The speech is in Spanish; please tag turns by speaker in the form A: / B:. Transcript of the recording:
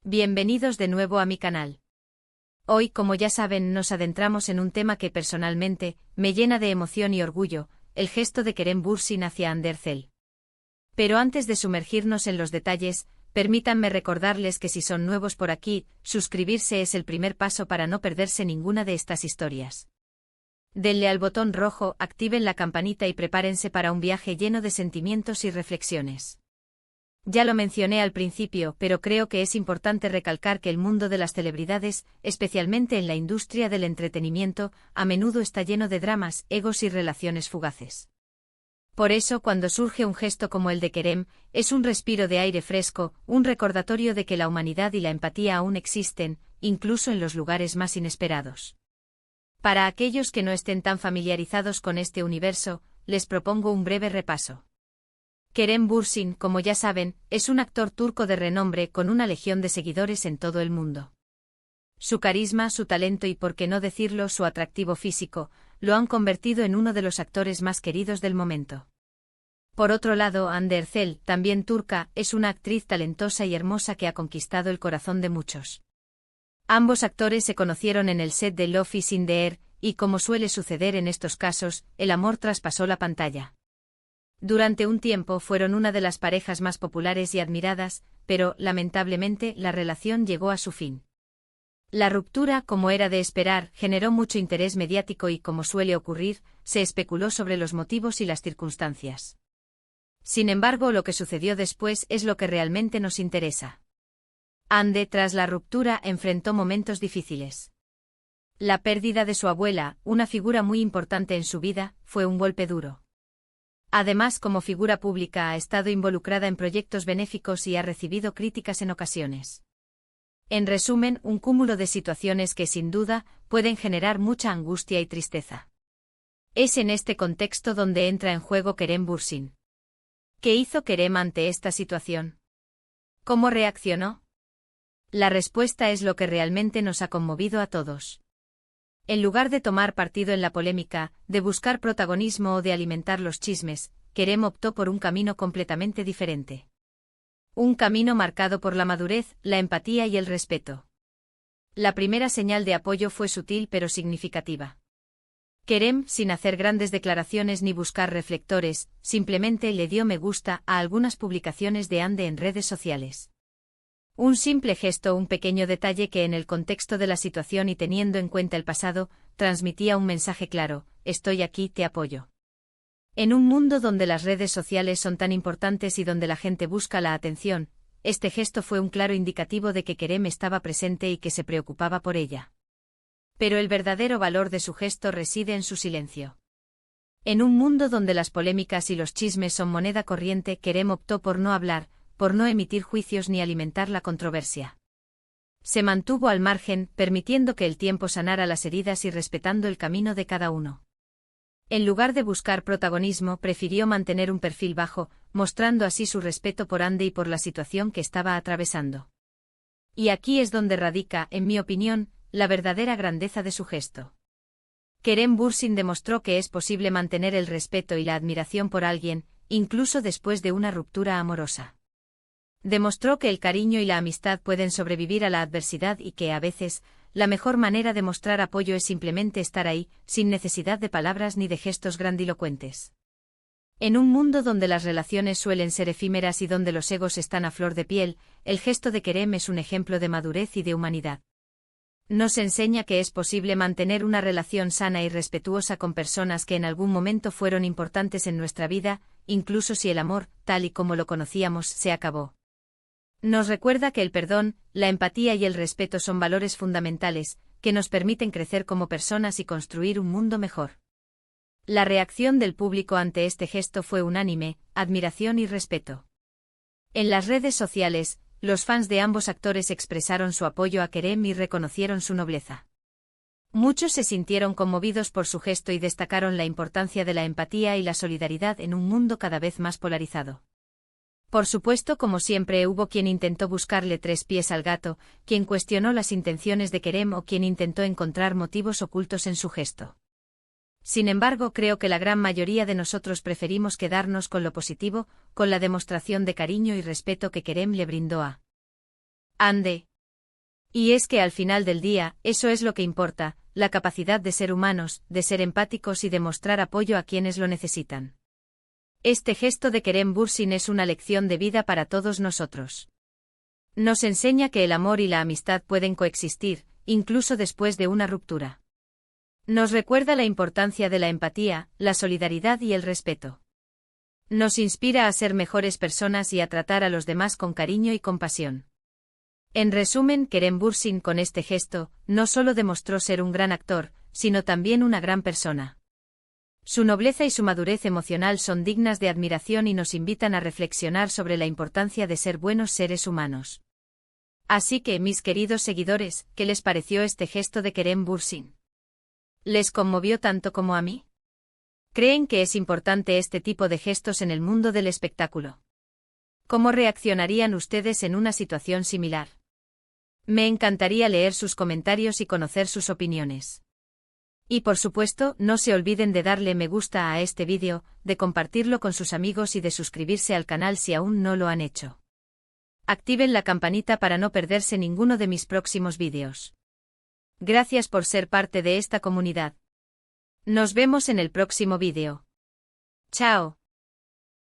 A: Bienvenidos de nuevo a mi canal. Hoy, como ya saben, nos adentramos en un tema que personalmente me llena de emoción y orgullo, el gesto de Kerem Bürsin hacia Hande Erçel. Pero antes de sumergirnos en los detalles, permítanme recordarles que si son nuevos por aquí, suscribirse es el primer paso para no perderse ninguna de estas historias. Denle al botón rojo, activen la campanita y prepárense para un viaje lleno de sentimientos y reflexiones. Ya lo mencioné al principio, pero creo que es importante recalcar que el mundo de las celebridades, especialmente en la industria del entretenimiento, a menudo está lleno de dramas, egos y relaciones fugaces. Por eso, cuando surge un gesto como el de Kerem, es un respiro de aire fresco, un recordatorio de que la humanidad y la empatía aún existen, incluso en los lugares más inesperados. Para aquellos que no estén tan familiarizados con este universo, les propongo un breve repaso. Kerem Bürsin, como ya saben, es un actor turco de renombre con una legión de seguidores en todo el mundo. Su carisma, su talento y, por qué no decirlo, su atractivo físico, lo han convertido en uno de los actores más queridos del momento. Por otro lado, Hande Erçel, también turca, es una actriz talentosa y hermosa que ha conquistado el corazón de muchos. Ambos actores se conocieron en el set de Love is in the Air, y como suele suceder en estos casos, el amor traspasó la pantalla. Durante un tiempo fueron una de las parejas más populares y admiradas, pero, lamentablemente, la relación llegó a su fin. La ruptura, como era de esperar, generó mucho interés mediático y, como suele ocurrir, se especuló sobre los motivos y las circunstancias. Sin embargo, lo que sucedió después es lo que realmente nos interesa. Hande, tras la ruptura, enfrentó momentos difíciles. La pérdida de su abuela, una figura muy importante en su vida, fue un golpe duro. Además, como figura pública ha estado involucrada en proyectos benéficos y ha recibido críticas en ocasiones. En resumen, un cúmulo de situaciones que, sin duda, pueden generar mucha angustia y tristeza. Es en este contexto donde entra en juego Kerem Bürsin. ¿Qué hizo Kerem ante esta situación? ¿Cómo reaccionó? La respuesta es lo que realmente nos ha conmovido a todos. En lugar de tomar partido en la polémica, de buscar protagonismo o de alimentar los chismes, Kerem optó por un camino completamente diferente. Un camino marcado por la madurez, la empatía y el respeto. La primera señal de apoyo fue sutil pero significativa. Kerem, sin hacer grandes declaraciones ni buscar reflectores, simplemente le dio me gusta a algunas publicaciones de Hande en redes sociales. Un simple gesto, un pequeño detalle que en el contexto de la situación y teniendo en cuenta el pasado, transmitía un mensaje claro: estoy aquí, te apoyo. En un mundo donde las redes sociales son tan importantes y donde la gente busca la atención, este gesto fue un claro indicativo de que Kerem estaba presente y que se preocupaba por ella. Pero el verdadero valor de su gesto reside en su silencio. En un mundo donde las polémicas y los chismes son moneda corriente, Kerem optó por no hablar, por no emitir juicios ni alimentar la controversia. Se mantuvo al margen, permitiendo que el tiempo sanara las heridas y respetando el camino de cada uno. En lugar de buscar protagonismo, prefirió mantener un perfil bajo, mostrando así su respeto por Hande y por la situación que estaba atravesando. Y aquí es donde radica, en mi opinión, la verdadera grandeza de su gesto. Kerem Bürsin demostró que es posible mantener el respeto y la admiración por alguien, incluso después de una ruptura amorosa. Demostró que el cariño y la amistad pueden sobrevivir a la adversidad y que, a veces, la mejor manera de mostrar apoyo es simplemente estar ahí, sin necesidad de palabras ni de gestos grandilocuentes. En un mundo donde las relaciones suelen ser efímeras y donde los egos están a flor de piel, el gesto de Kerem es un ejemplo de madurez y de humanidad. Nos enseña que es posible mantener una relación sana y respetuosa con personas que en algún momento fueron importantes en nuestra vida, incluso si el amor, tal y como lo conocíamos, se acabó. Nos recuerda que el perdón, la empatía y el respeto son valores fundamentales, que nos permiten crecer como personas y construir un mundo mejor. La reacción del público ante este gesto fue unánime: admiración y respeto. En las redes sociales, los fans de ambos actores expresaron su apoyo a Kerem y reconocieron su nobleza. Muchos se sintieron conmovidos por su gesto y destacaron la importancia de la empatía y la solidaridad en un mundo cada vez más polarizado. Por supuesto, como siempre, hubo quien intentó buscarle tres pies al gato, quien cuestionó las intenciones de Kerem o quien intentó encontrar motivos ocultos en su gesto. Sin embargo, creo que la gran mayoría de nosotros preferimos quedarnos con lo positivo, con la demostración de cariño y respeto que Kerem le brindó a Hande. Y es que al final del día, eso es lo que importa, la capacidad de ser humanos, de ser empáticos y de mostrar apoyo a quienes lo necesitan. Este gesto de Kerem Bürsin es una lección de vida para todos nosotros. Nos enseña que el amor y la amistad pueden coexistir, incluso después de una ruptura. Nos recuerda la importancia de la empatía, la solidaridad y el respeto. Nos inspira a ser mejores personas y a tratar a los demás con cariño y compasión. En resumen, Kerem Bürsin con este gesto, no solo demostró ser un gran actor, sino también una gran persona. Su nobleza y su madurez emocional son dignas de admiración y nos invitan a reflexionar sobre la importancia de ser buenos seres humanos. Así que, mis queridos seguidores, ¿qué les pareció este gesto de Kerem Bürsin? ¿Les conmovió tanto como a mí? ¿Creen que es importante este tipo de gestos en el mundo del espectáculo? ¿Cómo reaccionarían ustedes en una situación similar? Me encantaría leer sus comentarios y conocer sus opiniones. Y por supuesto, no se olviden de darle me gusta a este vídeo, de compartirlo con sus amigos y de suscribirse al canal si aún no lo han hecho. Activen la campanita para no perderse ninguno de mis próximos vídeos. Gracias por ser parte de esta comunidad. Nos vemos en el próximo vídeo. Chao.